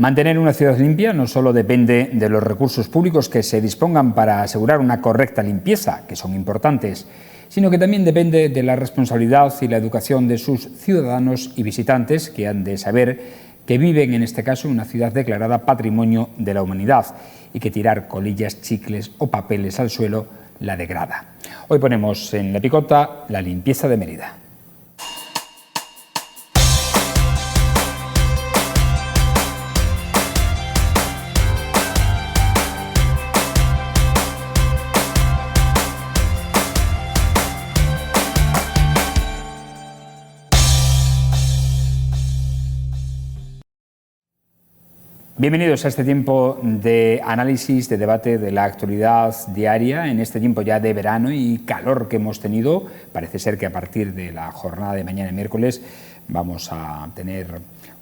Mantener una ciudad limpia no solo depende de los recursos públicos que se dispongan para asegurar una correcta limpieza, que son importantes, sino que también depende de la responsabilidad y la educación de sus ciudadanos y visitantes, que han de saber que viven, en este caso, en una ciudad declarada Patrimonio de la Humanidad y que tirar colillas, chicles o papeles al suelo la degrada. Hoy ponemos en la picota la limpieza de Mérida. Bienvenidos a este tiempo de análisis, de debate de la actualidad diaria, en este tiempo ya de verano y calor que hemos tenido. Parece ser que a partir de la jornada de mañana miércoles vamos a tener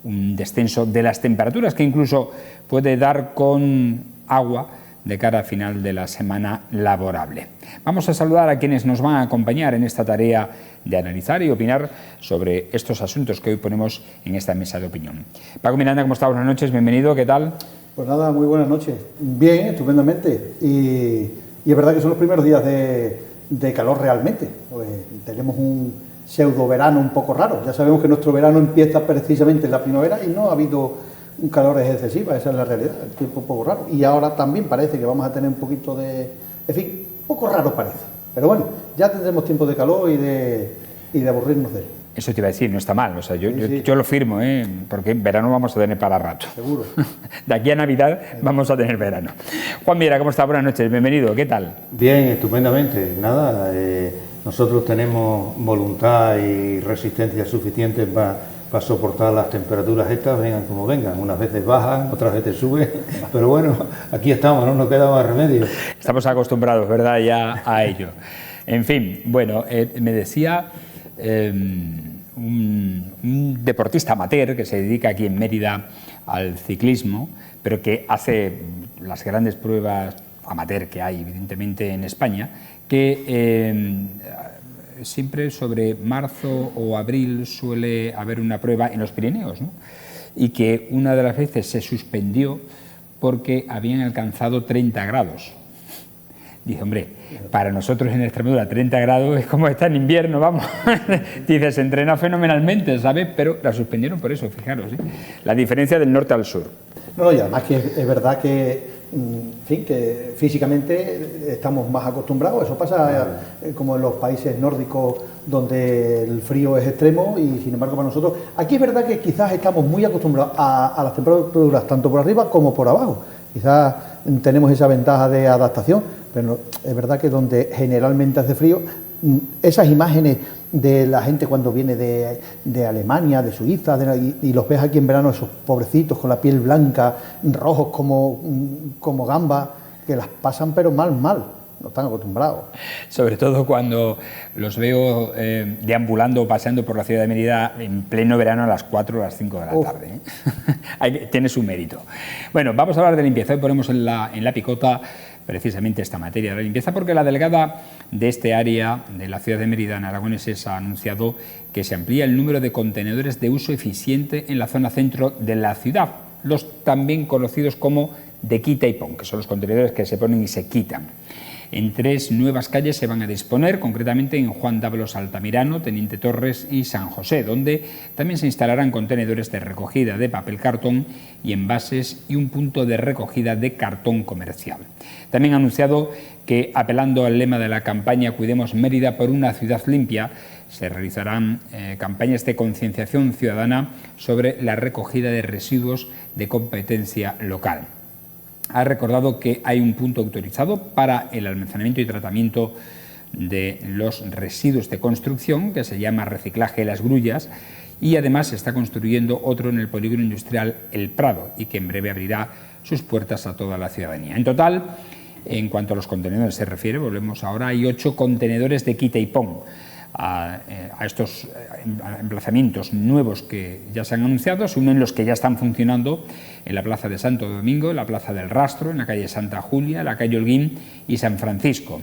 un descenso de las temperaturas que incluso puede dar con agua de cara al final de la semana laborable. Vamos a saludar a quienes nos van a acompañar en esta tarea de analizar y opinar sobre estos asuntos que hoy ponemos en esta mesa de opinión. Paco Miranda, ¿cómo está? Buenas noches, bienvenido, ¿qué tal? Pues nada, muy buenas noches. Bien, estupendamente. Y es verdad que son los primeros días de calor realmente. Pues tenemos un pseudo verano un poco raro. Ya sabemos que nuestro verano empieza precisamente en la primavera y no ha habido un calor excesivo, esa es la realidad, el tiempo un poco raro. Y ahora también parece que vamos a tener un poquito de... En fin, un poco raro parece. Pero bueno, ya tendremos tiempo de calor y de aburrirnos de él. Eso te iba a decir, no está mal, o sea, yo lo firmo, porque en verano vamos a tener para rato. Seguro. De aquí a Navidad vamos a tener verano. Juan Miera, ¿cómo está? Buenas noches, bienvenido, ¿qué tal? Bien, estupendamente. Nada, nosotros tenemos voluntad y resistencia suficientes para soportar las temperaturas estas, vengan como vengan. Unas veces bajan, otras veces suben, pero bueno, aquí estamos, no nos queda más remedio. Estamos acostumbrados, ¿verdad?, ya a ello. En fin, bueno, me decía un deportista amateur que se dedica aquí en Mérida al ciclismo, pero que hace las grandes pruebas amateur que hay, evidentemente, en España, que siempre sobre marzo o abril suele haber una prueba en los Pirineos, ¿no? Y que una de las veces se suspendió porque habían alcanzado 30 grados. Dice, hombre, para nosotros en Extremadura 30 grados es como está en invierno, vamos. Dice, se entrena fenomenalmente, ¿sabes? Pero la suspendieron por eso, fijaros, ¿eh? La diferencia del norte al sur. No, y además que es verdad que, en fin, que físicamente estamos más acostumbrados. Eso pasa como en los países nórdicos donde el frío es extremo y sin embargo para nosotros... Aquí es verdad que quizás estamos muy acostumbrados a las temperaturas tanto por arriba como por abajo. Quizás tenemos esa ventaja de adaptación, pero es verdad que donde generalmente hace frío, esas imágenes de la gente cuando viene de Alemania, de Suiza, y los ves aquí en verano, esos pobrecitos con la piel blanca, rojos como gamba, que las pasan pero mal, no están acostumbrados. Sobre todo cuando los veo deambulando o paseando por la ciudad de Mérida en pleno verano a las 4 o las 5 de la tarde, ¿eh? Tiene su mérito. Bueno, vamos a hablar de limpieza. Hoy ponemos en la picota precisamente esta materia de la limpieza, porque la delegada de este área de la ciudad de Mérida, en Aragoneses, ha anunciado que se amplía el número de contenedores de uso eficiente en la zona centro de la ciudad, los también conocidos como de quita y pon, que son los contenedores que se ponen y se quitan. En 3 nuevas calles se van a disponer, concretamente en Juan Dávalos Altamirano, Teniente Torres y San José, donde también se instalarán contenedores de recogida de papel cartón y envases y un punto de recogida de cartón comercial. También ha anunciado que, apelando al lema de la campaña Cuidemos Mérida por una ciudad limpia, se realizarán campañas de concienciación ciudadana sobre la recogida de residuos de competencia local. Ha recordado que hay un punto autorizado para el almacenamiento y tratamiento de los residuos de construcción, que se llama Reciclaje Las Grullas, y además se está construyendo otro en el polígono industrial El Prado y que en breve abrirá sus puertas a toda la ciudadanía. En total, en cuanto a los contenedores se refiere, volvemos ahora, hay 8 contenedores de quita y pon. A estos emplazamientos nuevos que ya se han anunciado, se unen los que ya están funcionando en la Plaza de Santo Domingo, en la Plaza del Rastro, en la calle Santa Julia, en la calle Holguín y San Francisco.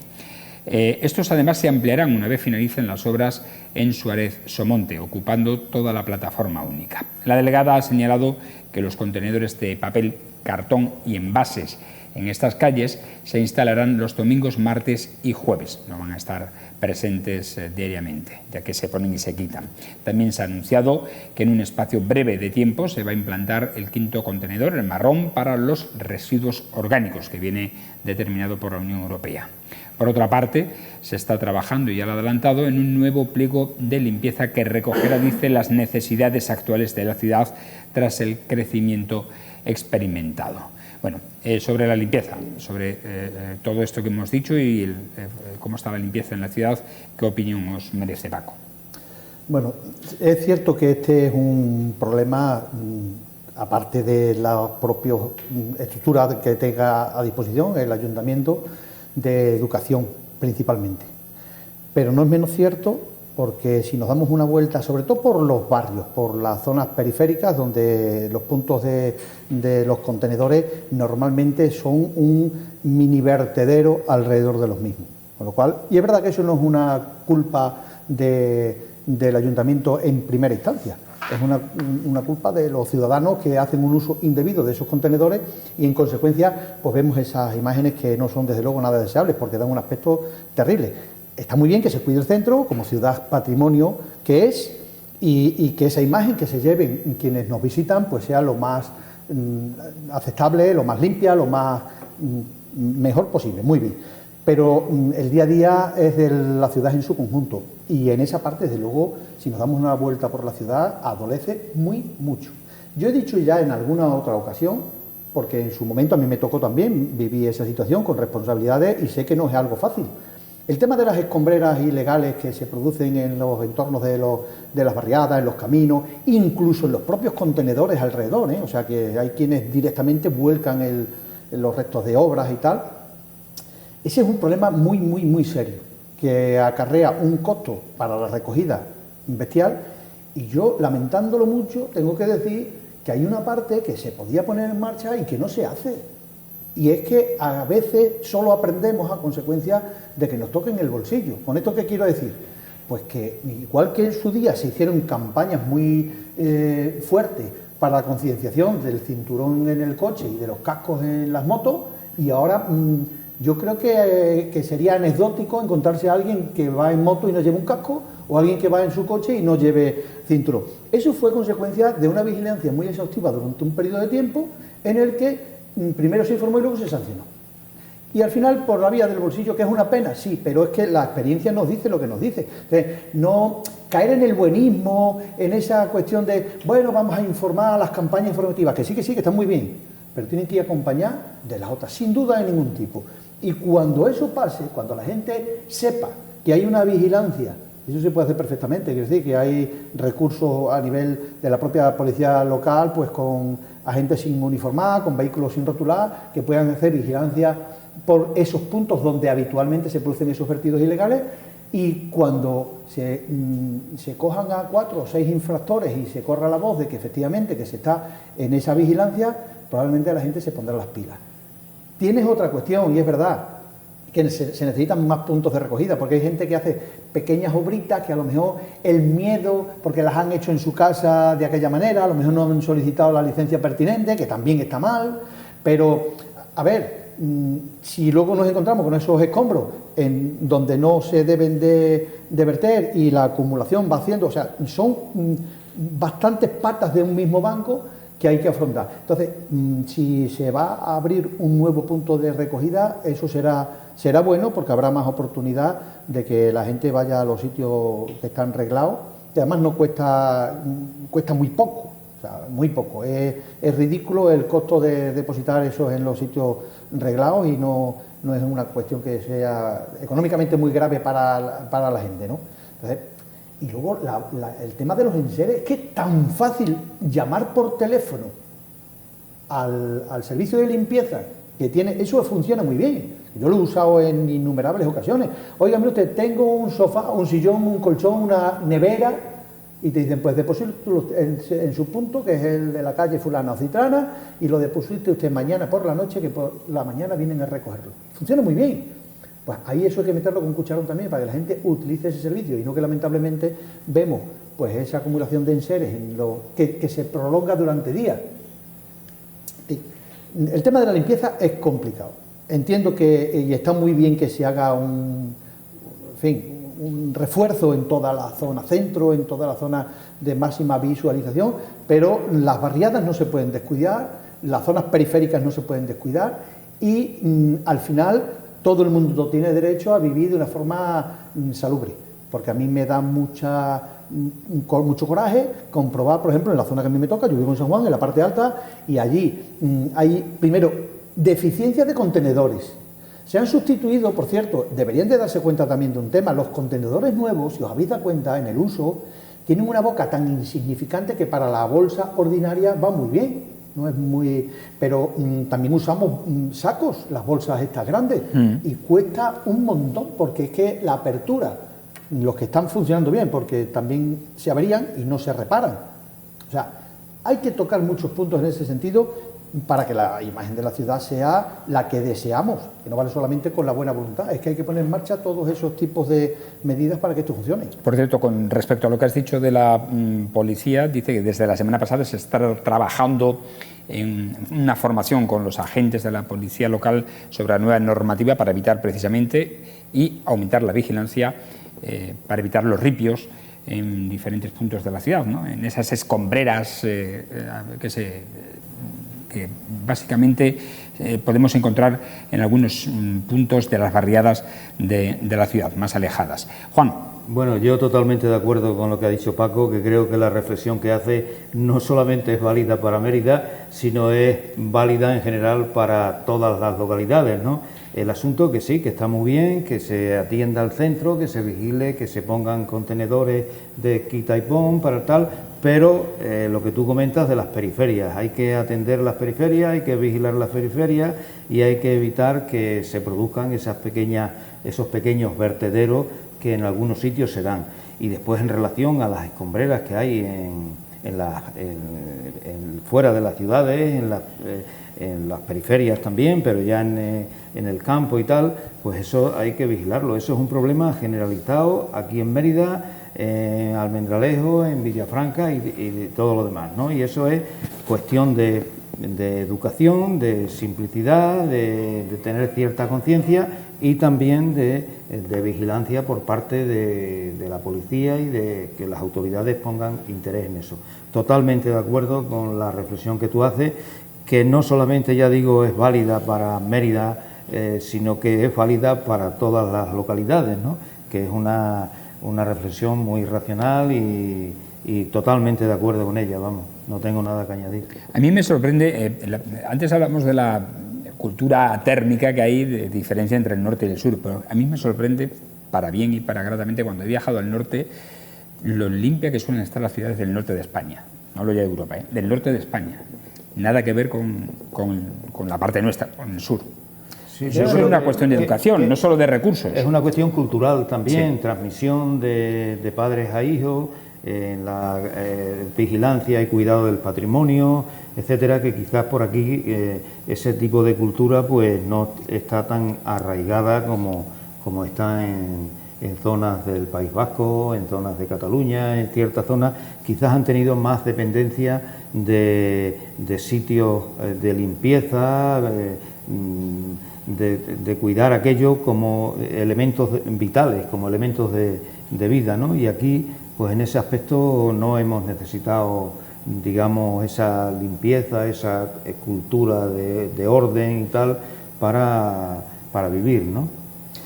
Estos además se ampliarán una vez finalicen las obras en Suárez Somonte, ocupando toda la plataforma única. La delegada ha señalado que los contenedores de papel, cartón y envases en estas calles se instalarán los domingos, martes y jueves. No van a estar presentes diariamente, ya que se ponen y se quitan. También se ha anunciado que en un espacio breve de tiempo se va a implantar el 5.º contenedor, el marrón, para los residuos orgánicos, que viene determinado por la Unión Europea. Por otra parte, se está trabajando, y ya lo ha adelantado, en un nuevo pliego de limpieza que recogerá, dice, las necesidades actuales de la ciudad tras el crecimiento experimentado. Bueno, sobre la limpieza, sobre todo esto que hemos dicho y cómo está la limpieza en la ciudad, ¿qué opinión os merece, Paco? Bueno, es cierto que este es un problema, aparte de la propia estructura que tenga a disposición el ayuntamiento, de educación principalmente. Pero no es menos cierto porque si nos damos una vuelta, sobre todo por los barrios, por las zonas periféricas, donde los puntos de los contenedores normalmente son un mini vertedero alrededor de los mismos. Con lo cual, y es verdad que eso no es una culpa del ayuntamiento en primera instancia, es una culpa de los ciudadanos que hacen un uso indebido de esos contenedores y en consecuencia pues vemos esas imágenes que no son desde luego nada deseables porque dan un aspecto terrible. Está muy bien que se cuide el centro como ciudad patrimonio que es y que esa imagen que se lleven quienes nos visitan pues sea lo más aceptable, lo más limpia, lo más mejor posible, muy bien. Pero el día a día es de la ciudad en su conjunto y en esa parte, desde luego, si nos damos una vuelta por la ciudad, adolece mucho. Yo he dicho ya en alguna otra ocasión, porque en su momento a mí me tocó también, viví esa situación con responsabilidades y sé que no es algo fácil. El tema de las escombreras ilegales que se producen en los entornos de las barriadas, en los caminos, incluso en los propios contenedores alrededor, o sea que hay quienes directamente vuelcan los restos de obras y tal. Ese es un problema muy serio, que acarrea un costo para la recogida bestial y yo, lamentándolo mucho, tengo que decir que hay una parte que se podía poner en marcha y que no se hace. Y es que a veces solo aprendemos a consecuencia de que nos toquen el bolsillo. ¿Con esto qué quiero decir? Pues que igual que en su día se hicieron campañas muy fuertes para la concienciación del cinturón en el coche y de los cascos en las motos, y ahora yo creo que sería anecdótico encontrarse a alguien que va en moto y no lleve un casco, o alguien que va en su coche y no lleve cinturón. Eso fue consecuencia de una vigilancia muy exhaustiva durante un periodo de tiempo en el que primero se informó y luego se sancionó. Y al final, por la vía del bolsillo, que es una pena, sí, pero es que la experiencia nos dice lo que nos dice. No caer en el buenismo, en esa cuestión de, bueno, vamos a informar a las campañas informativas, que sí, que están muy bien, pero tienen que ir acompañadas de las otras, sin duda de ningún tipo. Y cuando eso pase, cuando la gente sepa que hay una vigilancia, eso se puede hacer perfectamente, quiero decir que hay recursos a nivel de la propia policía local, pues con agentes sin uniformar, con vehículos sin rotular, que puedan hacer vigilancia por esos puntos donde habitualmente se producen esos vertidos ilegales, y cuando se cojan a 4 o 6 infractores y se corra la voz de que efectivamente que se está en esa vigilancia, probablemente la gente se pondrá las pilas. Tienes otra cuestión, y es verdad, que se necesitan más puntos de recogida, porque hay gente que hace pequeñas obritas que a lo mejor el miedo, porque las han hecho en su casa de aquella manera, a lo mejor no han solicitado la licencia pertinente, que también está mal, pero, a ver, si luego nos encontramos con esos escombros en donde no se deben de verter y la acumulación va haciendo, o sea, son bastantes patas de un mismo banco que hay que afrontar. Entonces, si se va a abrir un nuevo punto de recogida, eso será bueno, porque habrá más oportunidad de que la gente vaya a los sitios que están reglados, que además no cuesta muy poco, o sea, muy poco. Es ridículo el costo de depositar eso en los sitios reglados y no es una cuestión que sea económicamente muy grave para la gente, ¿no? Entonces, y luego el tema de los enseres, es que es tan fácil llamar por teléfono al servicio de limpieza que tiene, eso funciona muy bien. Yo lo he usado en innumerables ocasiones. Oiga, mire usted, tengo un sofá, un sillón, un colchón, una nevera, y te dicen, pues deposítelo en su punto, que es el de la calle fulana o Citrana, y lo deposite usted mañana por la noche, que por la mañana vienen a recogerlo. Funciona muy bien. Pues ahí eso hay que meterlo con cucharón también para que la gente utilice ese servicio y no que lamentablemente vemos pues esa acumulación de enseres que se prolonga durante días. El tema de la limpieza es complicado. Entiendo que y está muy bien que se haga un refuerzo en toda la zona centro, en toda la zona de máxima visualización, pero las barriadas no se pueden descuidar, las zonas periféricas no se pueden descuidar y al final todo el mundo tiene derecho a vivir de una forma salubre, porque a mí me da mucho coraje comprobar, por ejemplo, en la zona que a mí me toca, yo vivo en San Juan, en la parte alta, y allí hay, primero, deficiencia de contenedores. Se han sustituido, por cierto, deberían de darse cuenta también de un tema, los contenedores nuevos, si os habéis dado cuenta, en el uso, tienen una boca tan insignificante que para la bolsa ordinaria va muy bien, no es muy... Pero también usamos sacos, las bolsas estas grandes, y cuesta un montón, porque es que la apertura, los que están funcionando bien, porque también se averían y no se reparan. O sea, hay que tocar muchos puntos en ese sentido para que la imagen de la ciudad sea la que deseamos, que no vale solamente con la buena voluntad, es que hay que poner en marcha todos esos tipos de medidas para que esto funcione. Por cierto, con respecto a lo que has dicho de la policía, dice que desde la semana pasada se está trabajando en una formación con los agentes de la policía local sobre la nueva normativa para evitar precisamente y aumentar la vigilancia, para evitar los ripios en diferentes puntos de la ciudad, ¿no? En esas escombreras que básicamente podemos encontrar en algunos puntos de las barriadas de la ciudad, más alejadas. Juan. Bueno, yo totalmente de acuerdo con lo que ha dicho Paco, que creo que la reflexión que hace no solamente es válida para Mérida, sino es válida en general para todas las localidades, ¿no? El asunto que sí, que está muy bien, que se atienda al centro, que se vigile, que se pongan contenedores de quita y pon para tal, pero lo que tú comentas de las periferias, hay que atender las periferias, hay que vigilar las periferias y hay que evitar que se produzcan esos pequeños vertederos que en algunos sitios se dan. Y después en relación a las escombreras que hay fuera de las ciudades, en las periferias también, pero ya en el campo y tal, pues eso hay que vigilarlo. Eso es un problema generalizado aquí en Mérida, en Almendralejo, en Villafranca y todo lo demás, ¿no? Y eso es cuestión de educación, de simplicidad, de tener cierta conciencia y también de vigilancia por parte de la policía y de que las autoridades pongan interés en eso. Totalmente de acuerdo con la reflexión que tú haces, que no solamente, ya digo, es válida para Mérida, sino que es válida para todas las localidades, ¿no? Que es una reflexión muy racional y totalmente de acuerdo con ella, vamos, no tengo nada que añadir. A mí me sorprende, antes hablamos de la cultura térmica que hay de diferencia entre el norte y el sur, pero a mí me sorprende, para bien y para gratamente, cuando he viajado al norte, lo limpia que suelen estar las ciudades del norte de España, no hablo ya de Europa, del norte de España, nada que ver con la parte nuestra, con el sur. Sí, eso es una cuestión de educación, no solo de recursos. Es una cuestión cultural también, sí. Transmisión de padres a hijos, en la vigilancia y cuidado del patrimonio, etcétera, que quizás por aquí ese tipo de cultura pues no está tan arraigada como está en zonas del País Vasco, en zonas de Cataluña, en ciertas zonas quizás han tenido más dependencia de sitios de limpieza, de cuidar aquello como elementos vitales, como elementos de vida, ¿no? Y aquí, pues en ese aspecto no hemos necesitado, digamos, esa limpieza, esa cultura de orden y tal para vivir, ¿no?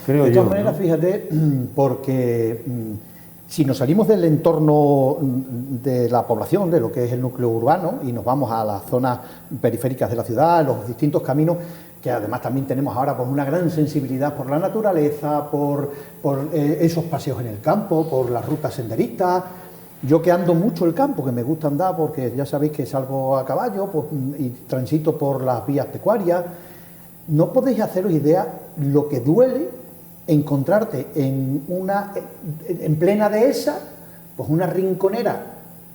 Creo de yo. todas maneras, ¿no? Fíjate, porque si nos salimos del entorno de la población, de lo que es el núcleo urbano, y nos vamos a las zonas periféricas de la ciudad, los distintos caminos, que además también tenemos ahora pues, una gran sensibilidad por la naturaleza, por esos paseos en el campo, por las rutas senderistas. Yo que ando mucho el campo, que me gusta andar porque ya sabéis que salgo a caballo pues, y transito por las vías pecuarias, no podéis haceros idea lo que duele encontrarte en plena dehesa, pues una rinconera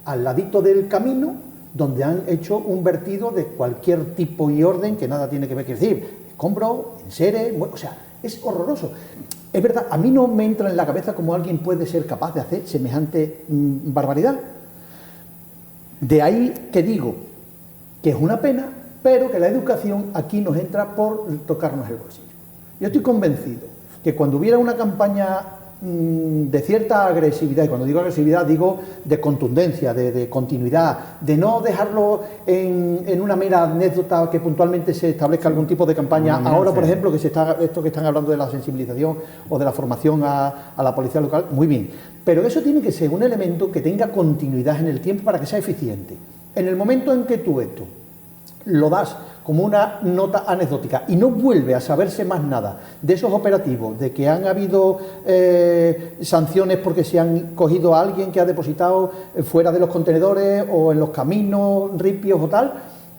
al ladito del camino, donde han hecho un vertido de cualquier tipo y orden que nada tiene que ver, es decir, escombros, enseres, o sea, Es horroroso. Es verdad, a mí no me entra en la cabeza cómo alguien puede ser capaz de hacer semejante barbaridad. De ahí que digo que es una pena, pero que la educación aquí nos entra por tocarnos el bolsillo. Yo estoy convencido que cuando hubiera una campaña de cierta agresividad, y cuando digo agresividad digo de contundencia, de continuidad, de no dejarlo en una mera anécdota, que puntualmente se establezca algún tipo de campaña. Ahora, por ejemplo, que esto que están hablando de la sensibilización o de la formación a la policía local, muy bien, pero eso tiene que ser un elemento que tenga continuidad en el tiempo para que sea eficiente. En el momento en que tú esto lo das como una nota anecdótica y no vuelve a saberse más nada de esos operativos, de que han habido sanciones porque se han cogido a alguien que ha depositado fuera de los contenedores o en los caminos, ripios o tal,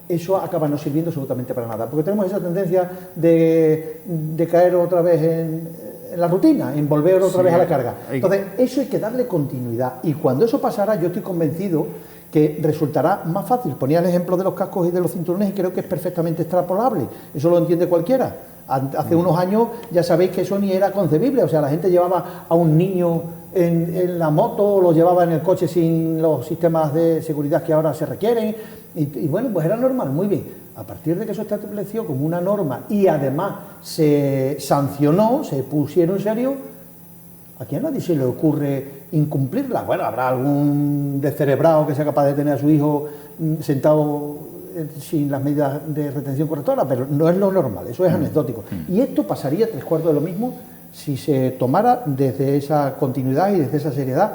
eso acaba no sirviendo absolutamente para nada, porque tenemos esa tendencia de caer otra vez en la rutina, en volver otra vez a la carga. Entonces, eso hay que darle continuidad, y cuando eso pasará, yo estoy convencido que resultará más fácil. Ponía el ejemplo de los cascos y de los cinturones y creo que es perfectamente extrapolable, eso lo entiende cualquiera. Hace unos años ya sabéis que eso ni era concebible, o sea, la gente llevaba a un niño en la moto, o lo llevaba en el coche sin los sistemas de seguridad que ahora se requieren, y bueno, pues era normal, muy bien. A partir de que eso se estableció como una norma y además se sancionó, se pusieron en serio, aquí a nadie se le ocurre incumplirla. Bueno, habrá algún descerebrado que sea capaz de tener a su hijo sentado sin las medidas de retención correctoras, pero no es lo normal, eso es anecdótico. Y esto pasaría 3/4 de lo mismo si se tomara desde esa continuidad y desde esa seriedad.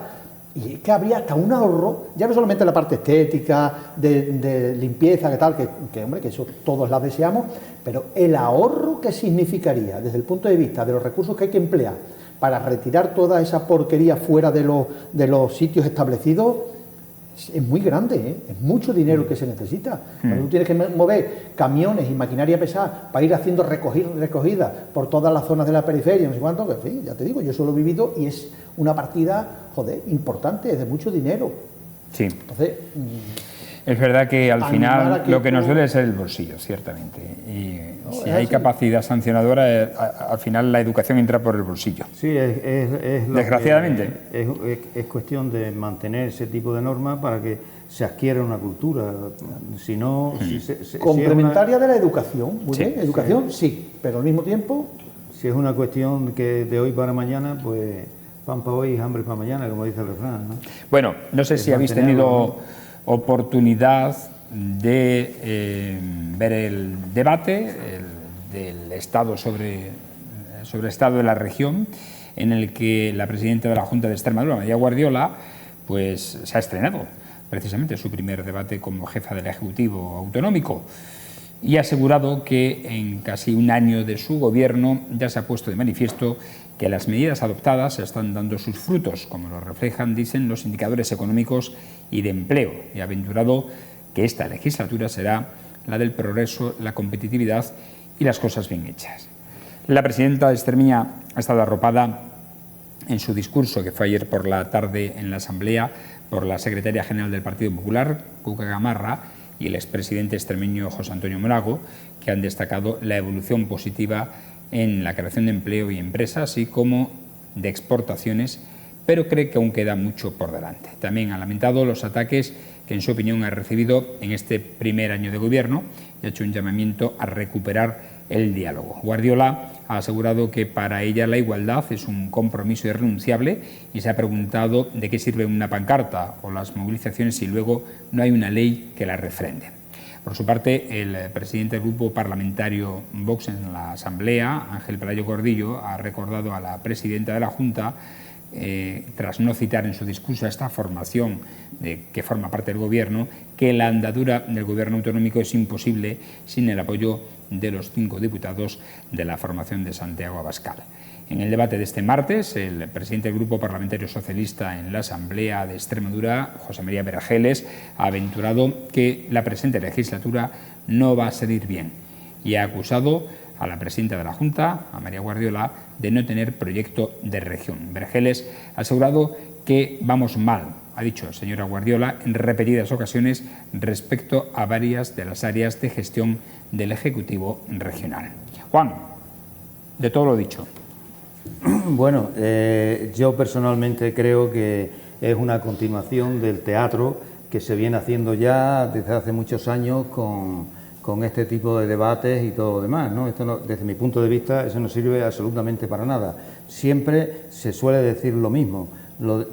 Y que habría hasta un ahorro, ya no solamente la parte estética, de limpieza, que tal, que hombre, que eso todos la deseamos, pero el ahorro que significaría desde el punto de vista de los recursos que hay que emplear para retirar toda esa porquería fuera de los sitios establecidos, es muy grande, ¿eh? Es mucho dinero que se necesita. Cuando tú tienes que mover camiones y maquinaria pesada para ir haciendo recogida por todas las zonas de la periferia, no sé cuánto, que en fin, ya te digo, yo solo he vivido y es una partida, joder, importante, es de mucho dinero. Sí. Entonces, es verdad que al final lo que nos duele es el bolsillo, ciertamente. Y si hay capacidad sancionadora, al final la educación entra por el bolsillo. Sí, desgraciadamente. Es cuestión de mantener ese tipo de normas para que se adquiera una cultura. Si no, complementaria de la educación, muy bien, educación sí, pero al mismo tiempo... Si es una cuestión que de hoy para mañana, pues pan para hoy y hambre para mañana, como dice el refrán, ¿no? Bueno, no sé si habéis tenido oportunidad de ver el debate del Estado sobre el Estado de la región, en el que la presidenta de la Junta de Extremadura, María Guardiola, pues se ha estrenado precisamente su primer debate como jefa del Ejecutivo Autonómico, y ha asegurado que en casi un año de su gobierno ya se ha puesto de manifiesto que las medidas adoptadas están dando sus frutos, como lo reflejan, dicen, los indicadores económicos y de empleo, y ha aventurado que esta legislatura será la del progreso, la competitividad y las cosas bien hechas. La presidenta extremeña ha estado arropada en su discurso, que fue ayer por la tarde en la Asamblea, por la secretaria general del Partido Popular, Cuca Gamarra, y el expresidente extremeño José Antonio Monago, que han destacado la evolución positiva en la creación de empleo y empresas, así como de exportaciones, pero cree que aún queda mucho por delante. También ha lamentado los ataques que, en su opinión, ha recibido en este primer año de gobierno y ha hecho un llamamiento a recuperar el diálogo. Guardiola ha asegurado que para ella la igualdad es un compromiso irrenunciable y se ha preguntado de qué sirve una pancarta o las movilizaciones si luego no hay una ley que la refrende. Por su parte, el presidente del grupo parlamentario Vox en la Asamblea, Ángel Pelayo Gordillo, ha recordado a la presidenta de la Junta, tras no citar en su discurso a esta formación que forma parte del Gobierno, que la andadura del Gobierno autonómico es imposible sin el apoyo de los 5 diputados de la formación de Santiago Abascal. En el debate de este martes, el presidente del Grupo Parlamentario Socialista en la Asamblea de Extremadura, José María Verageles, ha aventurado que la presente legislatura no va a salir bien y ha acusado a la presidenta de la Junta, a María Guardiola, de no tener proyecto de región. Verageles ha asegurado que vamos mal, ha dicho señora Guardiola en repetidas ocasiones, respecto a varias de las áreas de gestión del Ejecutivo regional. Juan. de todo lo dicho? Bueno, yo personalmente creo que es una continuación del teatro que se viene haciendo ya desde hace muchos años con este tipo de debates y todo lo demás, ¿no? Esto no, desde mi punto de vista, eso no sirve absolutamente para nada. Siempre se suele decir lo mismo.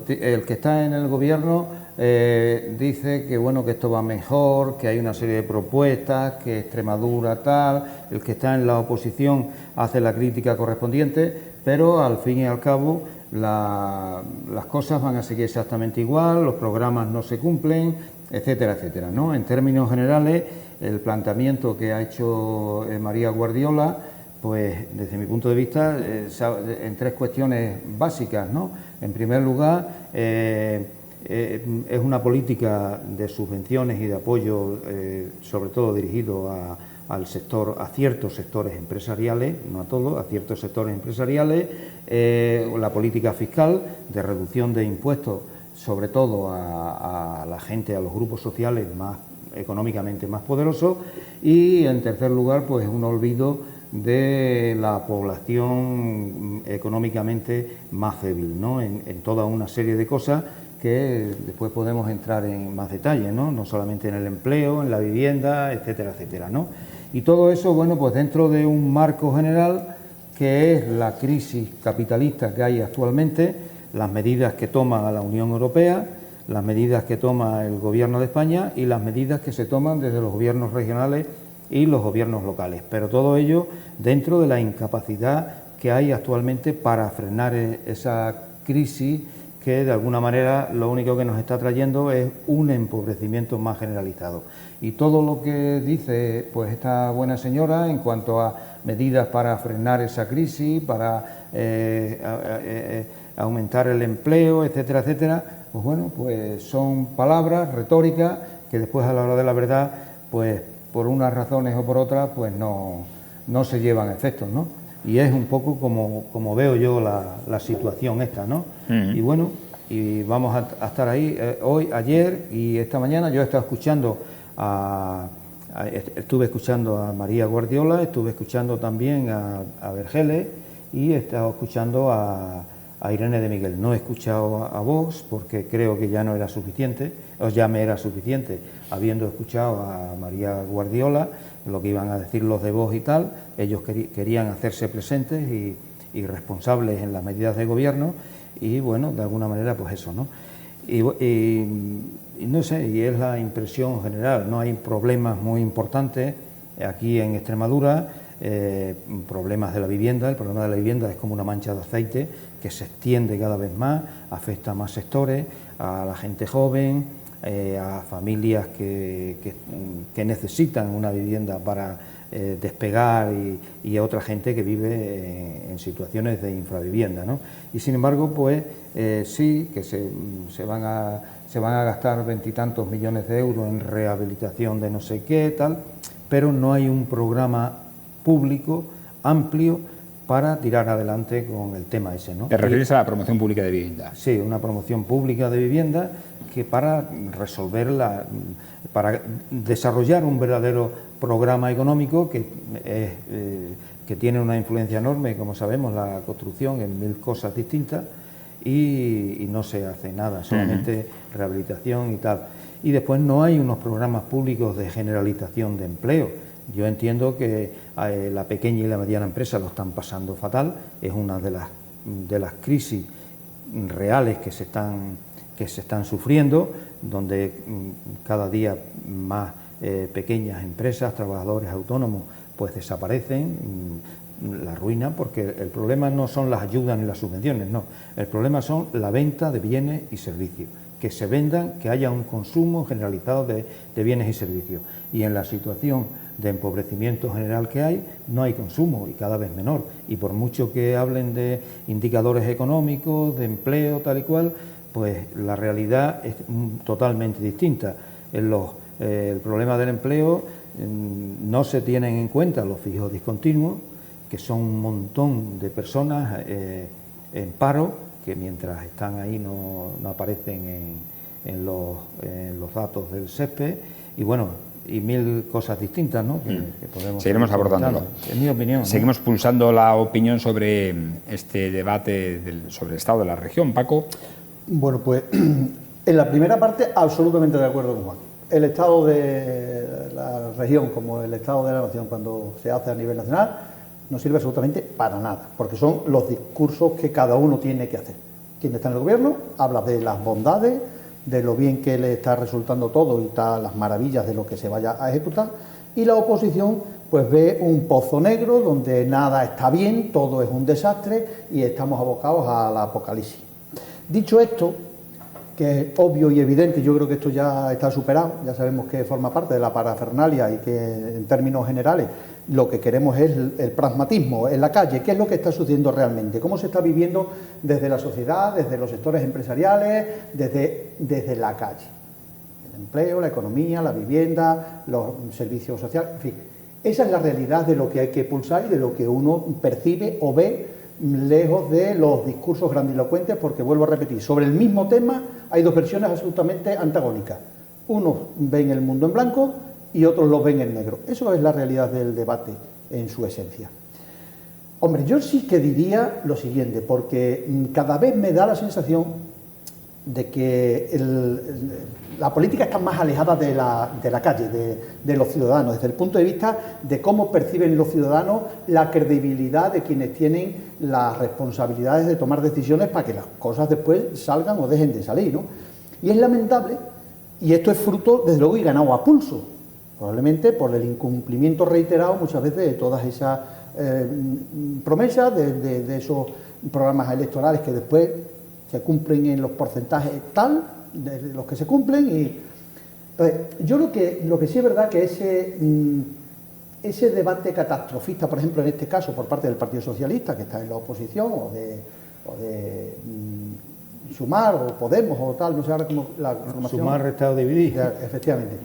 El que está en el gobierno dice que bueno, que esto va mejor, que hay una serie de propuestas, que Extremadura tal, el que está en la oposición hace la crítica correspondiente, pero al fin y al cabo las cosas van a seguir exactamente igual, los programas no se cumplen, etcétera, etcétera, ¿no? En términos generales, el planteamiento que ha hecho María Guardiola, pues desde mi punto de vista, en tres cuestiones básicas, ¿no? En primer lugar, es una política de subvenciones y de apoyo, sobre todo dirigido al sector, a ciertos sectores empresariales, no a todos, a ciertos sectores empresariales, la política fiscal de reducción de impuestos, sobre todo a la gente, a los grupos sociales más económicamente más poderosos, y en tercer lugar, pues un olvido de la población económicamente más débil, ¿no? En toda una serie de cosas que después podemos entrar en más detalle, ¿no? No solamente en el empleo, en la vivienda, etcétera, etcétera, ¿no? Y todo eso, bueno, pues dentro de un marco general que es la crisis capitalista que hay actualmente, las medidas que toma la Unión Europea, las medidas que toma el Gobierno de España y las medidas que se toman desde los gobiernos regionales y los gobiernos locales, pero todo ello dentro de la incapacidad que hay actualmente para frenar esa crisis que de alguna manera lo único que nos está trayendo es un empobrecimiento más generalizado. Y todo lo que dice pues esta buena señora en cuanto a medidas para frenar esa crisis, para aumentar el empleo, etcétera, etcétera, pues bueno, pues son palabras retóricas que después a la hora de la verdad, pues por unas razones o por otras, pues no se llevan efectos, ¿no? Y es un poco como veo yo la situación esta, ¿no? Y bueno, y vamos a estar ahí hoy, ayer y esta mañana. Yo he estado escuchando estuve escuchando a María Guardiola, estuve escuchando también a Vergeles y he estado escuchando a Irene de Miguel. No he escuchado a Vox porque creo que ya no era suficiente, o ya me era suficiente, habiendo escuchado a María Guardiola, lo que iban a decir los de Vox y tal. Ellos querían hacerse presentes y responsables en las medidas de gobierno y bueno, de alguna manera pues eso, ¿no? Y no sé, y es la impresión general, no hay problemas muy importantes aquí en Extremadura, problemas de la vivienda. El problema de la vivienda es como una mancha de aceite que se extiende cada vez más, afecta a más sectores, a la gente joven, a familias que necesitan una vivienda para despegar y a otra gente que vive en situaciones de infravivienda, ¿no? Y sin embargo, pues sí que se van a gastar 20 y tantos millones de euros en rehabilitación de no sé qué, tal, pero no hay un programa público amplio para tirar adelante con el tema ese, ¿no? ¿Te refieres a la promoción pública de vivienda? Sí, una promoción pública de vivienda que para resolverla, para desarrollar un verdadero programa económico que tiene una influencia enorme, como sabemos, la construcción en 1000 cosas distintas y no se hace nada, solamente rehabilitación y tal. Y después no hay unos programas públicos de generalización de empleo. Yo entiendo que la pequeña y la mediana empresa lo están pasando fatal, es una de las crisis reales que se están sufriendo, donde cada día más pequeñas empresas, trabajadores autónomos, pues desaparecen, la ruina, porque el problema no son las ayudas ni las subvenciones, no, el problema son la venta de bienes y servicios, que se vendan, que haya un consumo generalizado de bienes y servicios. Y en la situación de empobrecimiento general que hay, no hay consumo y cada vez menor. Y por mucho que hablen de indicadores económicos, de empleo, tal y cual, pues la realidad es totalmente distinta. El problema del empleo no se tienen en cuenta los fijos discontinuos, que son un montón de personas en paro, que mientras están ahí no aparecen en los datos del SESPE, y bueno, y mil cosas distintas, ¿no? que podemos seguiremos abordándolo. En mi opinión. Seguimos pulsando la opinión sobre este debate sobre el estado de la región. Paco. Bueno, pues en la primera parte absolutamente de acuerdo con Juan. El estado de la región como el estado de la nación cuando se hace a nivel nacional no sirve absolutamente para nada, porque son los discursos que cada uno tiene que hacer. Quien está en el gobierno habla de las bondades, de lo bien que le está resultando todo y las maravillas de lo que se vaya a ejecutar, y la oposición pues ve un pozo negro donde nada está bien, todo es un desastre y estamos abocados al apocalipsis. Dicho esto, que es obvio y evidente, yo creo que esto ya está superado, ya sabemos que forma parte de la parafernalia y que en términos generales lo que queremos es el pragmatismo en la calle, qué es lo que está sucediendo realmente, cómo se está viviendo desde la sociedad, desde los sectores empresariales, desde la calle. El empleo, la economía, la vivienda, los servicios sociales, en fin. Esa es la realidad de lo que hay que pulsar y de lo que uno percibe o ve lejos de los discursos grandilocuentes, porque vuelvo a repetir, sobre el mismo tema hay dos versiones absolutamente antagónicas. Unos ven el mundo en blanco y otros lo ven en negro. Eso es la realidad del debate en su esencia. Hombre, yo sí que diría lo siguiente, porque cada vez me da la sensación de que la política está más alejada de la calle, de los ciudadanos, desde el punto de vista de cómo perciben los ciudadanos la credibilidad de quienes tienen las responsabilidades de tomar decisiones para que las cosas después salgan o dejen de salir, ¿no? Y es lamentable, y esto es fruto, desde luego, y ganado a pulso, probablemente por el incumplimiento reiterado muchas veces de todas esas promesas, de esos programas electorales que después se cumplen en los porcentajes tal, de los que se cumplen. Y entonces, yo lo que sí es verdad que ese debate catastrofista, por ejemplo, en este caso, por parte del Partido Socialista, que está en la oposición, o de Sumar, o Podemos, o tal, no sé ahora cómo la formación. Sumar, Estado dividido. Efectivamente,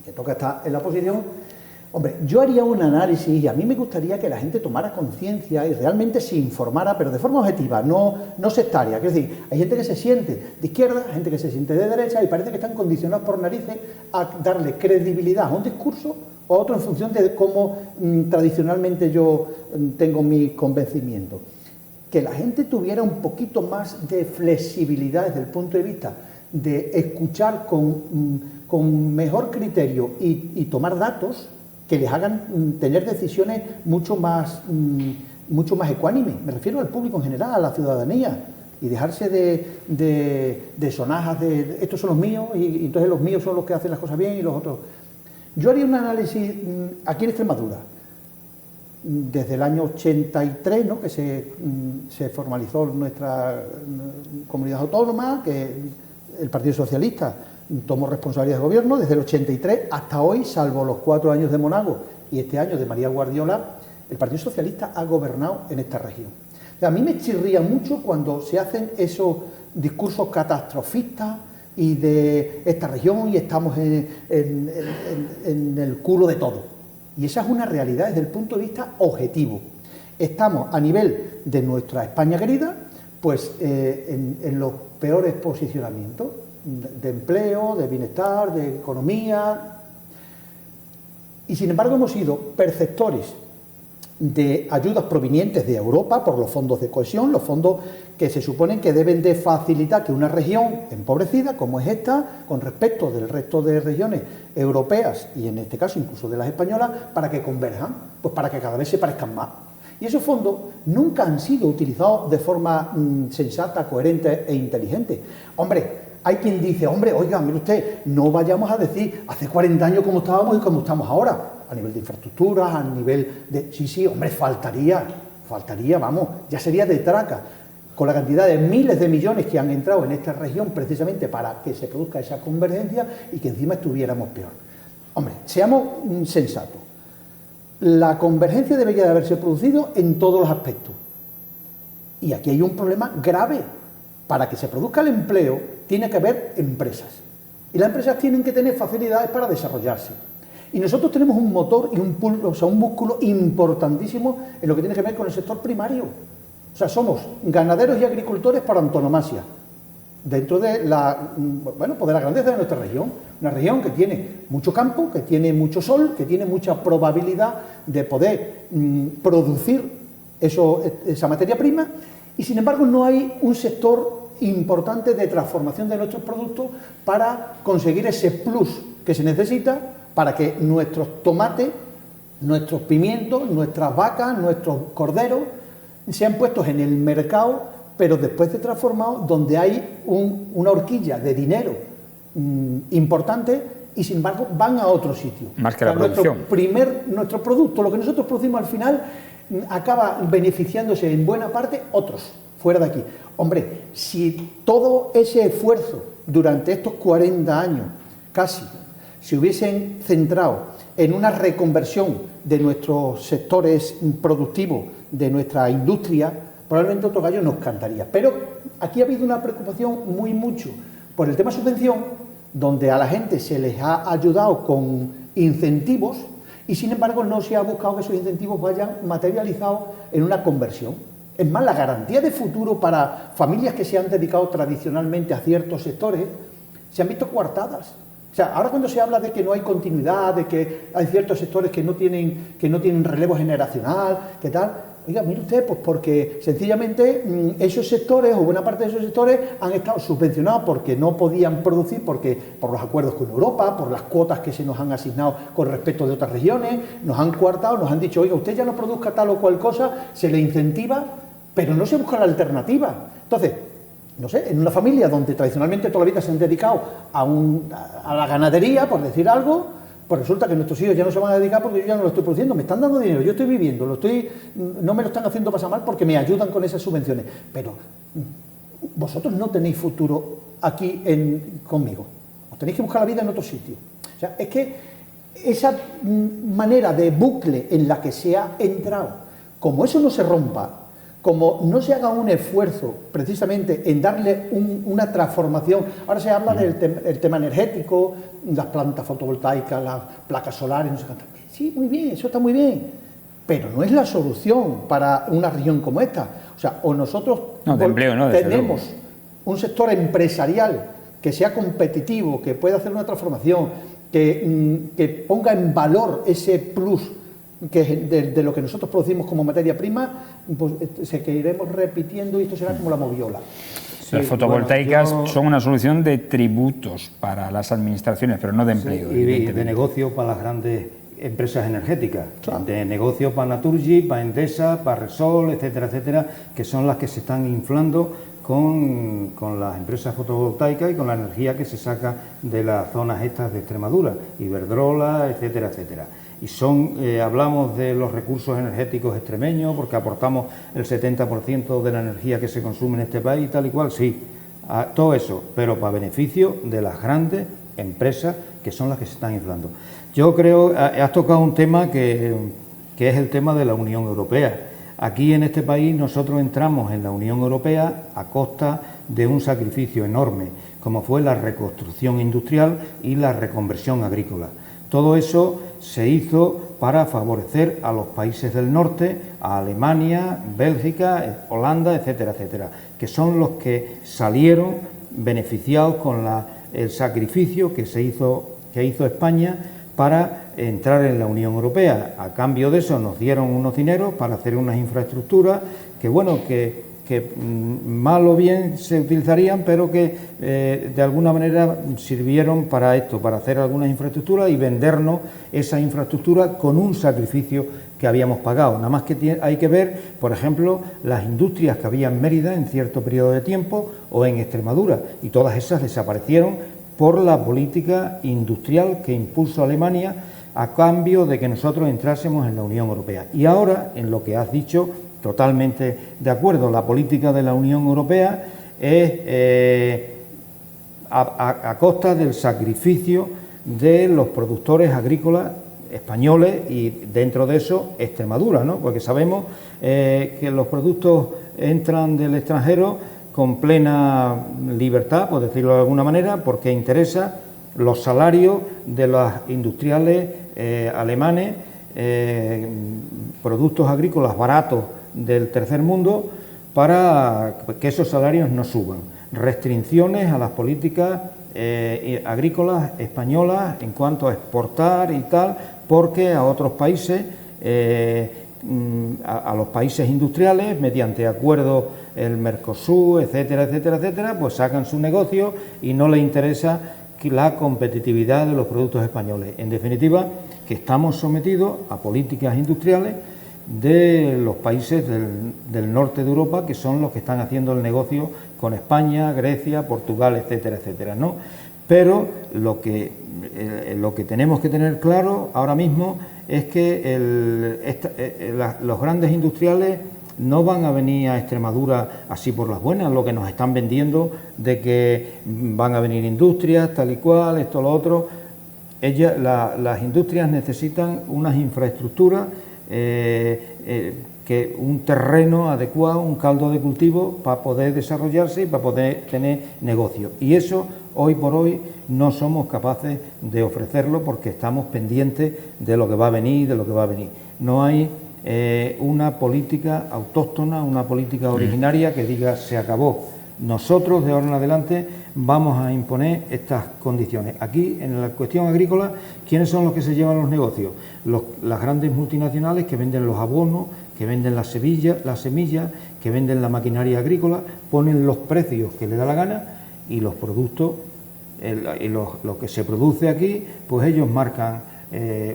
que toca estar en la oposición. Hombre, yo haría un análisis y a mí me gustaría que la gente tomara conciencia y realmente se informara, pero de forma objetiva, no sectaria. Es decir, hay gente que se siente de izquierda, gente que se siente de derecha y parece que están condicionados por narices a darle credibilidad a un discurso o a otro en función de cómo tradicionalmente yo tengo mi convencimiento. Que la gente tuviera un poquito más de flexibilidad desde el punto de vista de escuchar con mejor criterio y tomar datos que les hagan tener decisiones mucho más ecuánimes. Me refiero al público en general, a la ciudadanía, y dejarse de sonajas de estos son los míos y entonces los míos son los que hacen las cosas bien y los otros. Yo haría un análisis aquí en Extremadura, desde el año 83, ¿no?, que se formalizó nuestra comunidad autónoma, que el Partido Socialista tomó responsabilidad de gobierno. Desde el 83 hasta hoy, salvo los 4 años de Monago y este año de María Guardiola, el Partido Socialista ha gobernado en esta región. O sea, a mí me chirría mucho cuando se hacen esos discursos catastrofistas y de esta región y estamos en el culo de todo. Y esa es una realidad desde el punto de vista objetivo. Estamos a nivel de nuestra España querida, pues en los peores posicionamientos de empleo, de bienestar, de economía, y sin embargo hemos sido perceptores de ayudas provenientes de Europa por los fondos de cohesión, los fondos que se suponen que deben de facilitar que una región empobrecida como es esta, con respecto del resto de regiones europeas y en este caso incluso de las españolas, para que converjan, pues para que cada vez se parezcan más. Y esos fondos nunca han sido utilizados de forma sensata, coherente e inteligente. Hombre, hay quien dice, hombre, oiga, mire usted, no vayamos a decir hace 40 años cómo estábamos y cómo estamos ahora, a nivel de infraestructuras, a nivel de... Sí, hombre, faltaría, vamos, ya sería de traca, con la cantidad de miles de millones que han entrado en esta región precisamente para que se produzca esa convergencia y que encima estuviéramos peor. Hombre, seamos sensatos. La convergencia debería de haberse producido en todos los aspectos. Y aquí hay un problema grave. Para que se produzca el empleo, tiene que haber empresas. Y las empresas tienen que tener facilidades para desarrollarse. Y nosotros tenemos un motor y un músculo importantísimo en lo que tiene que ver con el sector primario. O sea, somos ganaderos y agricultores por antonomasia. dentro de la, bueno, pues de la grandeza de nuestra región. Una región que tiene mucho campo, que tiene mucho sol, que tiene mucha probabilidad de poder producir esa materia prima, y sin embargo no hay un sector importante de transformación de nuestros productos para conseguir ese plus que se necesita para que nuestros tomates, nuestros pimientos, nuestras vacas, nuestros corderos sean puestos en el mercado, pero después de transformados, donde hay una horquilla de dinero importante, y sin embargo van a otro sitio. Más que la producción. Nuestro producto, lo que nosotros producimos al final, acaba beneficiándose en buena parte otros, fuera de aquí. Hombre, si todo ese esfuerzo durante estos 40 años, casi, se hubiesen centrado en una reconversión de nuestros sectores productivos, de nuestra industria, probablemente otro gallo nos cantaría. Pero aquí ha habido una preocupación mucho por el tema subvención, donde a la gente se les ha ayudado con incentivos y sin embargo no se ha buscado que esos incentivos vayan materializados en una conversión. Es más, la garantía de futuro para familias que se han dedicado tradicionalmente a ciertos sectores se han visto coartadas. O sea, ahora cuando se habla de que no hay continuidad, de que hay ciertos sectores que no tienen relevo generacional, ¿qué tal? Oiga, mire usted, pues porque sencillamente esos sectores, o buena parte de esos sectores, han estado subvencionados porque no podían producir, porque por los acuerdos con Europa, por las cuotas que se nos han asignado con respecto de otras regiones, nos han coartado, nos han dicho, oiga, usted ya no produzca tal o cual cosa, se le incentiva, pero no se busca la alternativa. Entonces, no sé, en una familia donde tradicionalmente toda la vida se han dedicado a la ganadería, por decir algo, pues resulta que nuestros hijos ya no se van a dedicar porque yo ya no lo estoy produciendo, me están dando dinero, yo estoy viviendo, no me lo están haciendo pasar mal porque me ayudan con esas subvenciones, pero vosotros no tenéis futuro aquí conmigo, os tenéis que buscar la vida en otro sitio. O sea, es que esa manera de bucle en la que se ha entrado, como eso no se rompa, como no se haga un esfuerzo precisamente en darle una transformación, ahora se habla del tema energético, las plantas fotovoltaicas, las placas solares, no sé qué. Sí, muy bien, eso está muy bien, pero no es la solución para una región como esta. O sea, o nosotros tenemos un sector empresarial que sea competitivo, que pueda hacer una transformación, que ponga en valor ese plus que de lo que nosotros producimos como materia prima, pues se que iremos repitiendo y esto será como la moviola. Sí, las fotovoltaicas son una solución de tributos para las administraciones, pero no de empleo. Sí, y de negocio para las grandes empresas energéticas, claro. De negocio para Naturgy, para Endesa, para Repsol, etcétera, etcétera, que son las que se están inflando con las empresas fotovoltaicas y con la energía que se saca de las zonas estas de Extremadura, Iberdrola, etcétera, etcétera. Y hablamos de los recursos energéticos extremeños porque aportamos el 70% de la energía que se consume en este país y tal y cual, sí, todo eso, pero para beneficio de las grandes empresas que son las que se están inflando. Yo creo, has tocado un tema que es el tema de la Unión Europea. Aquí en este país nosotros entramos en la Unión Europea a costa de un sacrificio enorme, como fue la reconstrucción industrial y la reconversión agrícola. Todo eso se hizo para favorecer a los países del norte, a Alemania, Bélgica, Holanda, etcétera, etcétera, que son los que salieron beneficiados con el sacrificio que hizo España para entrar en la Unión Europea. A cambio de eso nos dieron unos dineros para hacer unas infraestructuras que, bueno, que mal o bien se utilizarían, pero que de alguna manera sirvieron para esto, para hacer algunas infraestructuras y vendernos esa infraestructura con un sacrificio que habíamos pagado. Nada más que hay que ver, por ejemplo, las industrias que había en Mérida en cierto periodo de tiempo o en Extremadura, y todas esas desaparecieron por la política industrial que impuso Alemania a cambio de que nosotros entrásemos en la Unión Europea. Y ahora, en lo que has dicho, totalmente de acuerdo, la política de la Unión Europea es a costa del sacrificio de los productores agrícolas españoles y dentro de eso Extremadura, ¿no? Porque sabemos que los productos entran del extranjero con plena libertad, por decirlo de alguna manera, porque interesa los salarios de los industriales alemanes, productos agrícolas baratos del tercer mundo, para que esos salarios no suban. restricciones a las políticas agrícolas españolas en cuanto a exportar y tal, porque a otros países, a los países industriales, mediante acuerdos, el Mercosur, etcétera, etcétera, etcétera, pues sacan su negocio y no les interesa la competitividad de los productos españoles. En definitiva, que estamos sometidos a políticas industriales de los países del norte de Europa, que son los que están haciendo el negocio con España, Grecia, Portugal, etcétera, etcétera, ¿no? Pero lo que tenemos que tener claro ahora mismo es que los grandes industriales no van a venir a Extremadura así por las buenas, lo que nos están vendiendo de que van a venir industrias, tal y cual, esto, lo otro. Las industrias necesitan unas infraestructuras, que un terreno adecuado, un caldo de cultivo para poder desarrollarse y para poder tener negocio. Y eso, hoy por hoy, no somos capaces de ofrecerlo porque estamos pendientes de lo que va a venir, de lo que va a venir. No hay una política autóctona, una política originaria que diga se acabó. Nosotros, de ahora en adelante, vamos a imponer estas condiciones. Aquí, en la cuestión agrícola, ¿quiénes son los que se llevan los negocios? Las grandes multinacionales que venden los abonos, que venden las semillas, que venden la maquinaria agrícola, ponen los precios que les da la gana y los productos, lo que se produce aquí, pues ellos marcan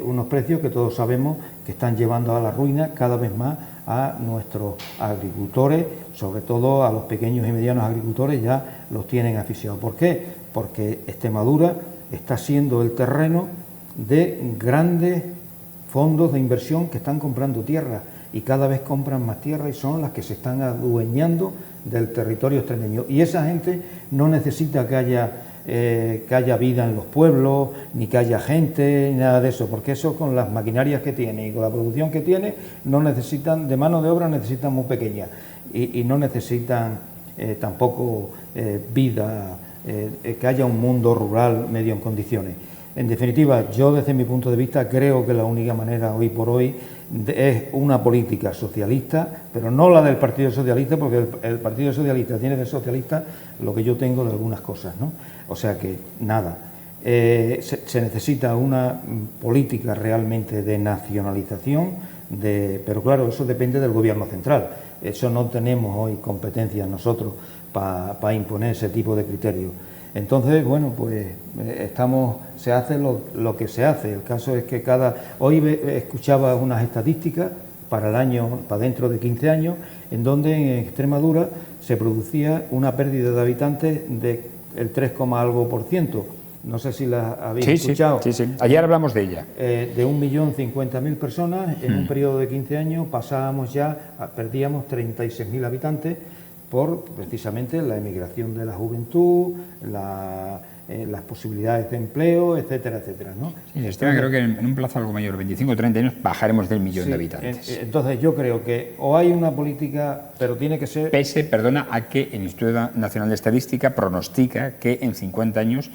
unos precios que todos sabemos que están llevando a la ruina cada vez más a nuestros agricultores, sobre todo a los pequeños y medianos agricultores, ya los tienen asfixiados. ¿Por qué? Porque Extremadura está siendo el terreno de grandes fondos de inversión que están comprando tierra y cada vez compran más tierra y son las que se están adueñando del territorio extremeño. Y esa gente no necesita que haya vida en los pueblos, ni que haya gente, ni nada de eso, porque eso con las maquinarias que tiene y con la producción que tiene, no necesitan, de mano de obra necesitan muy pequeña y no necesitan tampoco vida, que haya un mundo rural medio en condiciones. En definitiva, yo desde mi punto de vista creo que la única manera hoy por hoy es una política socialista, pero no la del Partido Socialista, porque el Partido Socialista tiene de socialista lo que yo tengo de algunas cosas, ¿no? O sea que, nada, se necesita una política realmente de nacionalización, pero claro, eso depende del Gobierno central. Eso no tenemos hoy competencias nosotros para imponer ese tipo de criterios. Entonces, bueno, pues se hace lo que se hace. El caso es que hoy escuchaba unas estadísticas para dentro de 15 años, en donde en Extremadura se producía una pérdida de habitantes del 3, algo %. No sé si la habéis escuchado. Sí. Ayer hablamos de ella. De 1.050.000 personas, en un periodo de 15 años perdíamos 36.000 habitantes, por precisamente la emigración de la juventud, las posibilidades de empleo, etcétera, etcétera, ¿no? Sí, creo que en un plazo algo mayor, 25 o 30 años, bajaremos del 1.000.000 de habitantes. Entonces yo creo que o hay una política, pero tiene que ser... Pese, perdona, a que el Instituto Nacional de Estadística pronostica que en 50 años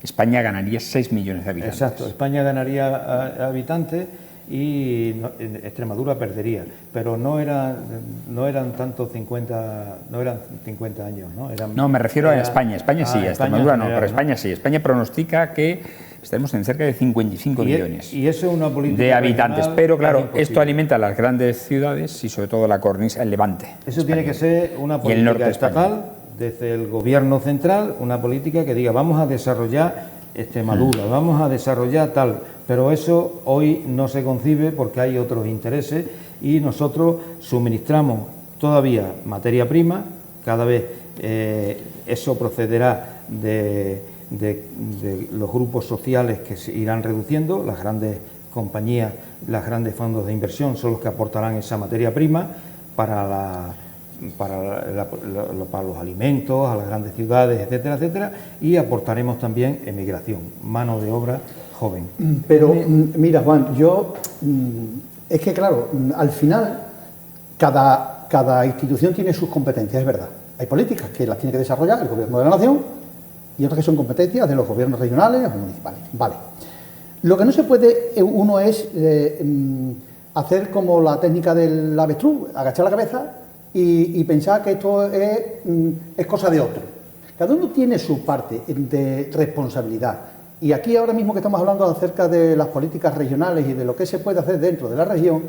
España ganaría 6 millones de habitantes. Exacto, España ganaría habitantes y Extremadura perdería, pero no eran tanto 50, no eran 50 años, ¿no? No, me refiero a España. España sí, a Extremadura no, pero España sí. España pronostica que estaremos en cerca de 55 millones y eso es una política de habitantes, pero claro, esto alimenta a las grandes ciudades y sobre todo la cornisa, el Levante. Eso español. Tiene que ser una política estatal, desde el Gobierno central, una política que diga vamos a desarrollar Extremadura, vamos a desarrollar tal, pero eso hoy no se concibe porque hay otros intereses y nosotros suministramos todavía materia prima, cada vez eso procederá de los grupos sociales que se irán reduciendo, las grandes compañías, los grandes fondos de inversión son los que aportarán esa materia prima para los alimentos, a las grandes ciudades, etcétera, etcétera, y aportaremos también emigración, mano de obra joven. Pero mira, Juan, es que claro, al final cada institución tiene sus competencias, es verdad. Hay políticas que las tiene que desarrollar el Gobierno de la Nación y otras que son competencias de los gobiernos regionales o municipales. Vale. Lo que no se puede uno es hacer como la técnica del avestruz, agachar la cabeza y pensar que esto es cosa de otro. Cada uno tiene su parte de responsabilidad. Y aquí ahora mismo que estamos hablando acerca de las políticas regionales y de lo que se puede hacer dentro de la región,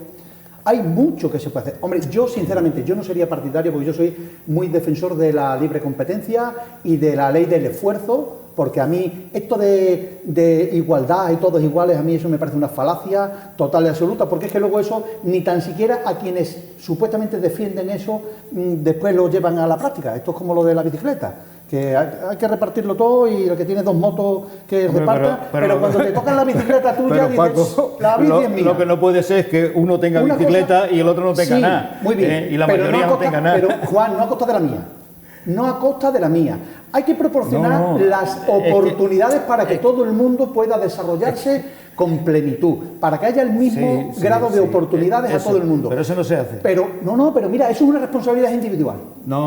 hay mucho que se puede hacer. Hombre, yo sinceramente, yo no sería partidario porque yo soy muy defensor de la libre competencia y de la ley del esfuerzo, porque a mí esto de igualdad y todos iguales, a mí eso me parece una falacia total y absoluta, porque es que luego eso ni tan siquiera a quienes supuestamente defienden eso después lo llevan a la práctica. Esto es como lo de la bicicleta, que hay que repartirlo todo y el que tiene 2 motos que reparta, pero cuando te tocan la bicicleta tuya dices, Paco, la bici es mía. Lo que no puede ser es que uno tenga una bicicleta y el otro no tenga nada. Muy bien, y la mayoría no tenga nada. Pero Juan, no a costa de la mía. No a costa de la mía. Hay que proporcionar las oportunidades para que todo el mundo pueda desarrollarse con plenitud, para que haya el mismo grado de oportunidades a todo el mundo. Pero eso no se hace. Pero pero mira, eso es una responsabilidad individual.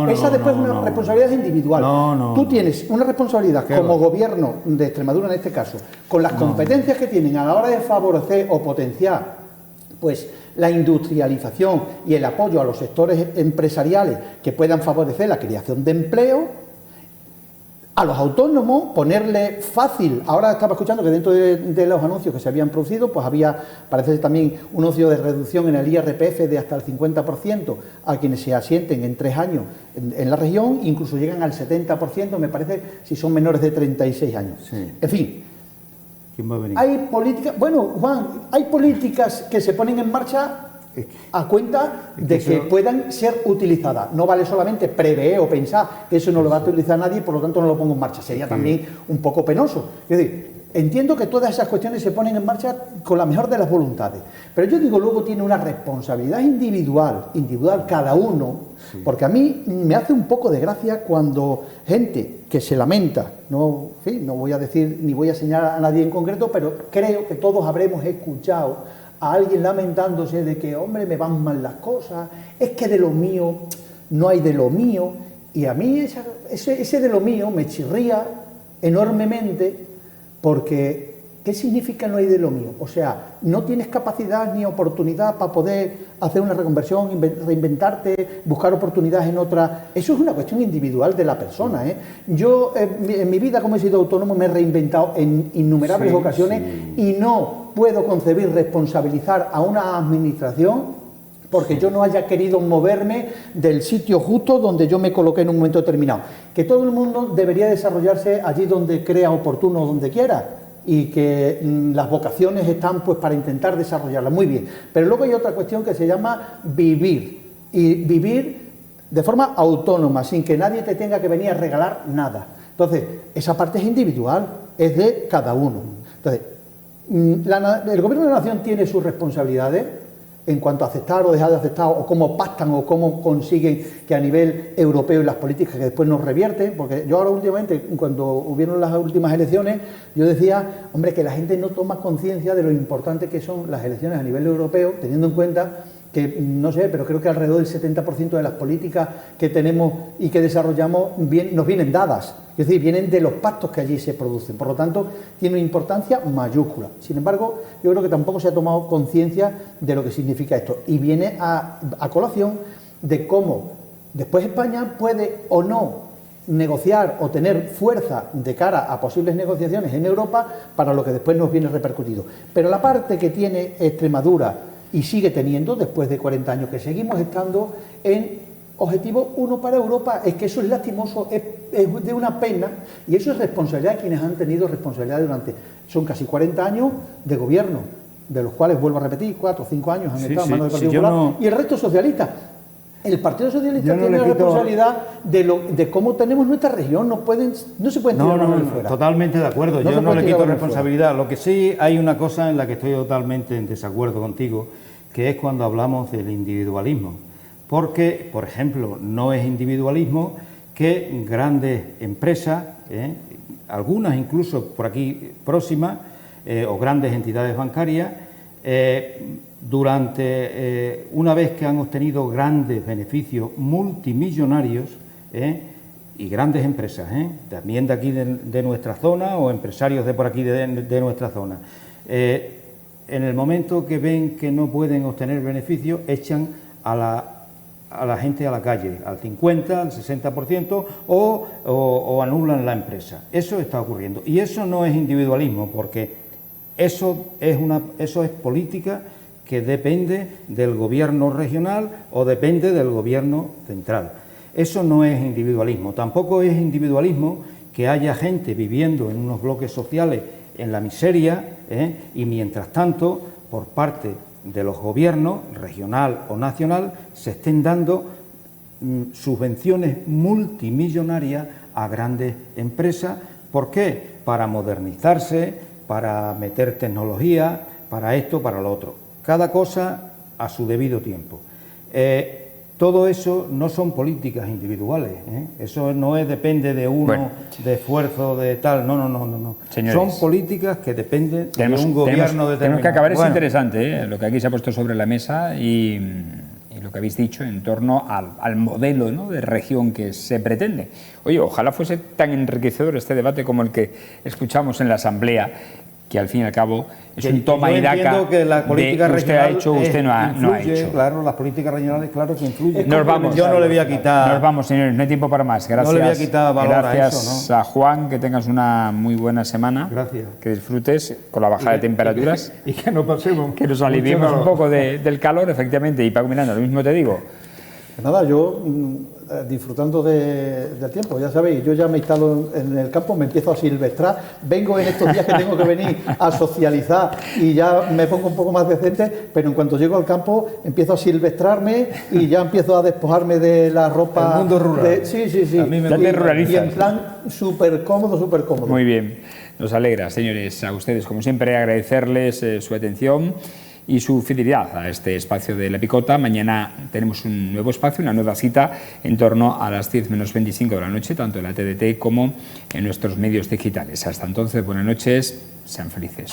Esa después es una responsabilidad individual. Tú tienes una responsabilidad como gobierno de Extremadura en este caso, con las competencias que tienen a la hora de favorecer o potenciar pues la industrialización y el apoyo a los sectores empresariales que puedan favorecer la creación de empleo. A los autónomos, ponerle fácil. Ahora estaba escuchando que dentro de los anuncios que se habían producido, pues parece también un anuncio de reducción en el IRPF de hasta el 50% a quienes se asienten en 3 años en la región, incluso llegan al 70%, me parece, si son menores de 36 años. Sí. En fin. ¿Quién va a venir? Hay políticas, bueno, Juan, hay políticas que se ponen en marcha a cuenta de que puedan ser utilizadas. No vale solamente prever o pensar que eso no lo va a utilizar nadie y por lo tanto no lo pongo en marcha. Sería también un poco penoso. Es decir, entiendo que todas esas cuestiones se ponen en marcha con la mejor de las voluntades, pero yo digo, luego tiene una responsabilidad individual cada uno, porque a mí me hace un poco de gracia cuando gente que se lamenta, no voy a decir ni voy a señalar a nadie en concreto, pero creo que todos habremos escuchado a alguien lamentándose de que, hombre, me van mal las cosas, es que de lo mío no hay de lo mío, y a mí ese de lo mío me chirría enormemente, porque ¿qué significa no hay de lo mío? O sea, no tienes capacidad ni oportunidad para poder hacer una reconversión, reinventarte, buscar oportunidades en otra. Eso es una cuestión individual de la persona, ¿eh? Yo en mi vida, como he sido autónomo, me he reinventado en innumerables ocasiones y no puedo concebir responsabilizar a una administración porque yo no haya querido moverme del sitio justo donde yo me coloqué en un momento determinado. Que todo el mundo debería desarrollarse allí donde crea oportuno, donde quiera, y que las vocaciones están pues para intentar desarrollarlas. Muy bien, pero luego hay otra cuestión que se llama vivir, y vivir de forma autónoma, sin que nadie te tenga que venir a regalar nada. Entonces, esa parte es individual, es de cada uno. Entonces, el Gobierno de la Nación tiene sus responsabilidades en cuanto a aceptar o dejar de aceptar, o cómo pactan o cómo consiguen que a nivel europeo y las políticas que después nos revierten, porque yo ahora últimamente, cuando hubieron las últimas elecciones, yo decía, hombre, que la gente no toma conciencia de lo importante que son las elecciones a nivel europeo, teniendo en cuenta que, no sé, pero creo que alrededor del 70% de las políticas que tenemos y que desarrollamos nos vienen dadas, es decir, vienen de los pactos que allí se producen, por lo tanto, tiene una importancia mayúscula. Sin embargo, yo creo que tampoco se ha tomado conciencia de lo que significa esto, y viene a colación de cómo después España puede o no negociar o tener fuerza de cara a posibles negociaciones en Europa para lo que después nos viene repercutido. Pero la parte que tiene Extremadura y sigue teniendo, después de 40 años que seguimos estando en objetivo 1 para Europa, es que eso es lastimoso, es de una pena, y eso es responsabilidad de quienes han tenido responsabilidad son casi 40 años de gobierno, de los cuales, vuelvo a repetir, 4 o 5 años han estado en manos del Partido Popular, y el resto socialista. El Partido Socialista tiene la responsabilidad de cómo tenemos nuestra región, no se pueden tirar manos de fuera. Totalmente de acuerdo, yo no le quito responsabilidad. Lo que sí, hay una cosa en la que estoy totalmente en desacuerdo contigo, que es cuando hablamos del individualismo. Porque, por ejemplo, no es individualismo que grandes empresas, algunas incluso por aquí próximas, o grandes entidades bancarias, una vez que han obtenido grandes beneficios multimillonarios, y grandes empresas, también de aquí de nuestra zona, o empresarios de por aquí de nuestra zona, en el momento que ven que no pueden obtener beneficios, echan a la a la gente a la calle, al 50, al 60%, o anulan la empresa. Eso está ocurriendo. Y eso no es individualismo, porque eso es política que depende del gobierno regional o depende del gobierno central. Eso no es individualismo. Tampoco es individualismo que haya gente viviendo en unos bloques sociales en la miseria, y mientras tanto, por parte de los gobiernos, regional o nacional, se estén dando subvenciones multimillonarias a grandes empresas. ¿Por qué? Para modernizarse, para meter tecnología, para esto, para lo otro. Cada cosa a su debido tiempo. Todo eso no son políticas individuales, eso no depende de uno, de esfuerzo, de tal, no. Señores, son políticas que dependen de un gobierno determinado. Tenemos que acabar, es interesante lo que aquí se ha puesto sobre la mesa y lo que habéis dicho en torno al modelo, ¿no?, de región que se pretende. Oye, ojalá fuese tan enriquecedor este debate como el que escuchamos en la Asamblea, que al fin y al cabo es un toma y daca que la política de usted ha hecho, usted no ha influye, hecho. Claro, las políticas regionales, claro que influyen. Nos vamos. Yo no le voy a quitar... Nos vamos, señores, no hay tiempo para más. Gracias. No le voy a quitar valor gracias a eso, ¿no? a Juan, que tengas una muy buena semana. Gracias. Que disfrutes con la bajada de temperaturas. Y que no pasemos. Que nos aliviemos un poco del calor, efectivamente. Y Paco Miranda, lo mismo te digo. Nada, yo disfrutando del tiempo, ya sabéis, yo ya me instalo en el campo, me empiezo a silvestrar, vengo en estos días que tengo que venir a socializar y ya me pongo un poco más decente, pero en cuanto llego al campo empiezo a silvestrarme y ya empiezo a despojarme de la ropa. El mundo rural. Sí. A mí me te ruralizas. Y en plan súper cómodo. Muy bien, nos alegra, señores, a ustedes, como siempre, agradecerles su atención y su fidelidad a este espacio de La Picota. Mañana tenemos un nuevo espacio, una nueva cita en torno a las 10 menos 25 de la noche, tanto en la TDT como en nuestros medios digitales. Hasta entonces, buenas noches, sean felices.